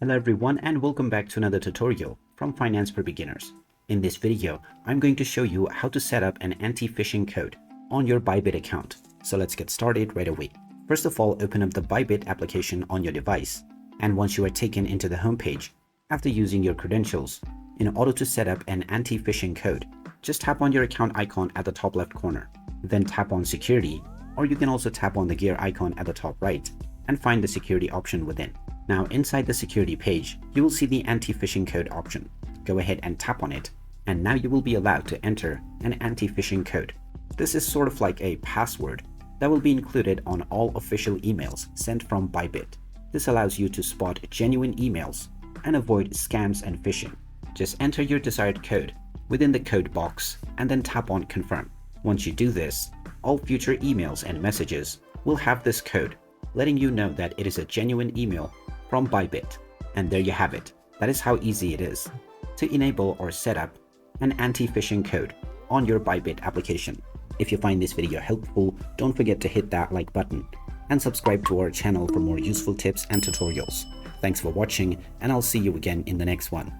Hello everyone and welcome back to another tutorial from Finance for Beginners. In this video, I'm going to show you how to set up an anti-phishing code on your Bybit account. So let's get started right away. First of all, open up the Bybit application on your device. And once you are taken into the home page, after using your credentials, in order to set up an anti-phishing code, just tap on your account icon at the top left corner. Then tap on security, or you can also tap on the gear icon at the top right and find the security option within. Now inside the security page, you will see the anti-phishing code option. Go ahead and tap on it, and now you will be allowed to enter an anti-phishing code. This is sort of like a password that will be included on all official emails sent from Bybit. This allows you to spot genuine emails and avoid scams and phishing. Just enter your desired code within the code box and then tap on confirm. Once you do this, all future emails and messages will have this code, letting you know that it is a genuine email from Bybit. And there you have it. That is how easy it is to enable or set up an anti-phishing code on your Bybit application. If you find this video helpful, don't forget to hit that like button and subscribe to our channel for more useful tips and tutorials. Thanks for watching, and I'll see you again in the next one.